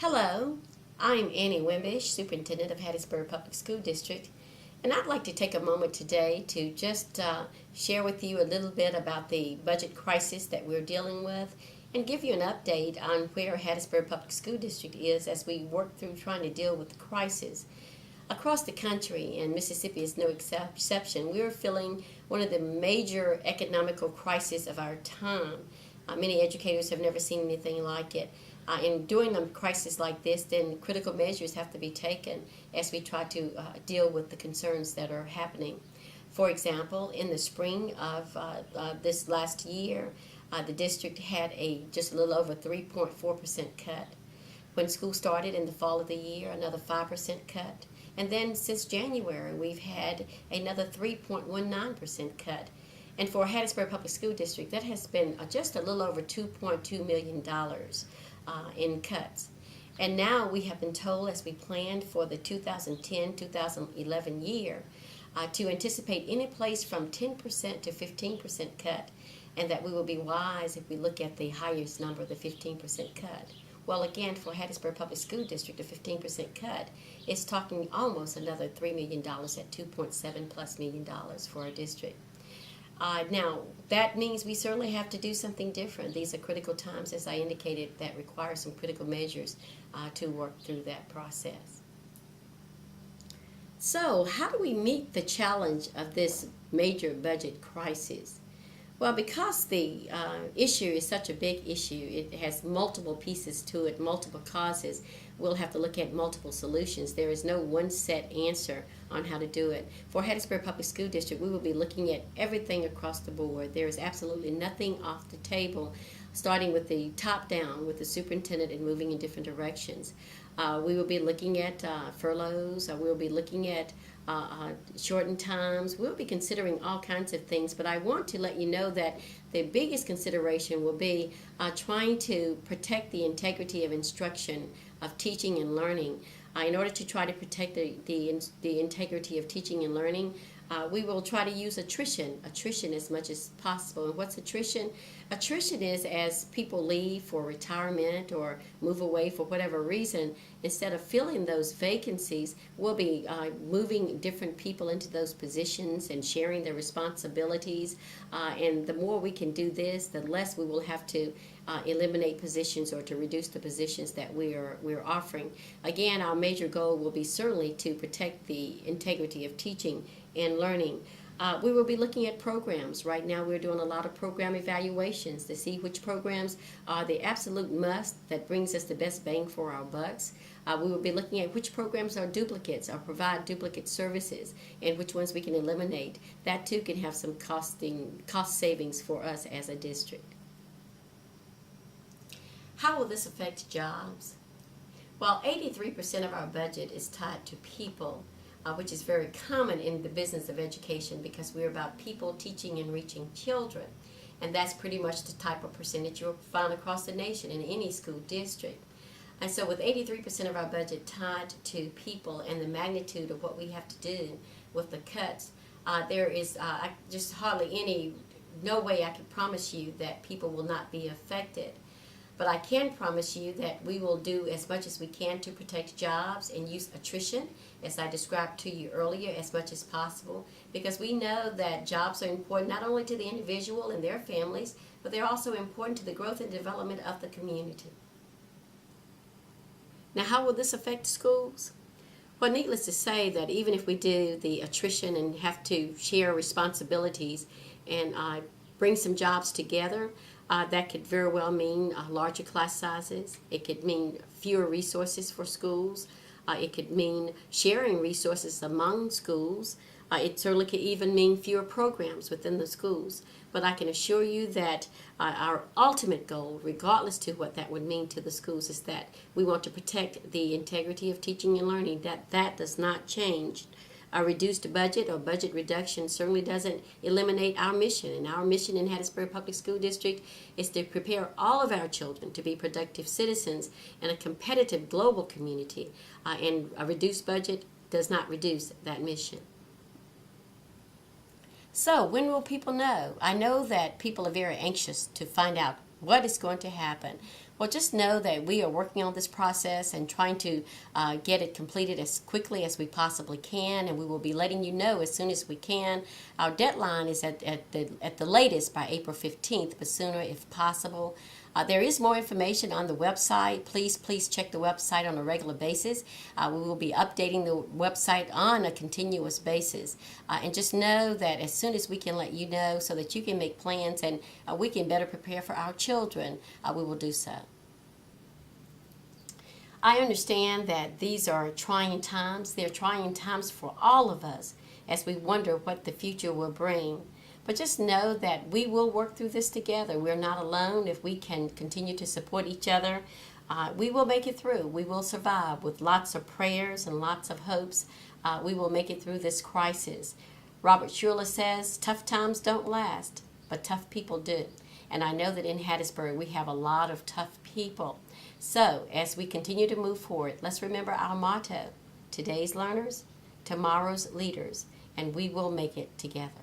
Hello, I'm Annie Wimbish, Superintendent of Hattiesburg Public School District, and I'd like to take a moment today to just share with you a little bit about the budget crisis that we're dealing with and give you an update on where Hattiesburg Public School District is as we work through trying to deal with the crisis. Across the country, and Mississippi is no exception, we're feeling one of the major economical crises of our time. Many educators have never seen anything like it. In doing a crisis like this, then critical measures have to be taken as we try to deal with the concerns that are happening. For example, in the spring of this last year, the district had just a little over 3.4% cut. When school started in the fall of the year, another 5% cut. And then since January, we've had another 3.19% cut. And for Hattiesburg Public School District, that has been just a little over $2.2 million in cuts. And now we have been told, as we planned for the 2010-2011 year, to anticipate any place from 10% to 15% cut, and that we will be wise if we look at the highest number, the 15% cut. Well, again, for Hattiesburg Public School District, a 15% cut is talking almost another $3 million at $2.7+ million for our district. Now, that means we certainly have to do something different. These are critical times, as I indicated, that require some critical measures to work through that process. So, how do we meet the challenge of this major budget crisis? Well, because the issue is such a big issue, it has multiple pieces to it, multiple causes, we'll have to look at multiple solutions. There is no one set answer on how to do it. For Hattiesburg Public School District, we will be looking at everything across the board. There is absolutely nothing off the table, starting with the top down, with the superintendent and moving in different directions. We will be looking at furloughs. We will be looking at shortened times. We'll be considering all kinds of things, but I want to let you know that the biggest consideration will be trying to protect the integrity of instruction, of teaching and learning. In order to try to protect the integrity of teaching and learning, we will try to use attrition as much as possible. And what's attrition? Attrition is as people leave for retirement or move away for whatever reason, instead of filling those vacancies, we'll be moving different people into those positions and sharing their responsibilities. And the more we can do this, the less we will have to eliminate positions or to reduce the positions that we're offering. Again, our major goal will be certainly to protect the integrity of teaching and learning. We will be looking at programs. Right now we're doing a lot of program evaluations to see which programs are the absolute must that brings us the best bang for our bucks. We will be looking at which programs are duplicates or provide duplicate services and which ones we can eliminate. That too can have some cost savings for us as a district. How will this affect jobs? Well, 83% of our budget is tied to people, which is very common in the business of education because we're about people teaching and reaching children. And that's pretty much the type of percentage you'll find across the nation in any school district. And so with 83% of our budget tied to people and the magnitude of what we have to do with the cuts, there is just hardly no way I can promise you that people will not be affected. But I can promise you that we will do as much as we can to protect jobs and use attrition, as I described to you earlier, as much as possible, because we know that jobs are important not only to the individual and their families, but they're also important to the growth and development of the community. Now, how will this affect schools? Well, needless to say that even if we do the attrition and have to share responsibilities and bring some jobs together, that could very well mean larger class sizes. It could mean fewer resources for schools. It could mean sharing resources among schools. It certainly could even mean fewer programs within the schools. But I can assure you that our ultimate goal, regardless to what that would mean to the schools, is that we want to protect the integrity of teaching and learning. That does not change. A reduced budget or budget reduction certainly doesn't eliminate our mission. And our mission in Hattiesburg Public School District is to prepare all of our children to be productive citizens in a competitive global community. And a reduced budget does not reduce that mission. So when will people know? I know that people are very anxious to find out what is going to happen. Well, just know that we are working on this process and trying to get it completed as quickly as we possibly can, and we will be letting you know as soon as we can. Our deadline is at the latest by April 15th, but sooner if possible. There is more information on the website. Please check the website on a regular basis. We will be updating the website on a continuous basis. And just know that as soon as we can let you know so that you can make plans and we can better prepare for our children, we will do so. I understand that these are trying times. They're trying times for all of us as we wonder what the future will bring. But just know that we will work through this together. We're not alone. If we can continue to support each other, we will make it through. We will survive with lots of prayers and lots of hopes. We will make it through this crisis. Robert Schuller says, tough times don't last, but tough people do. And I know that in Hattiesburg we have a lot of tough people. So as we continue to move forward, let's remember our motto: today's learners, tomorrow's leaders, and we will make it together.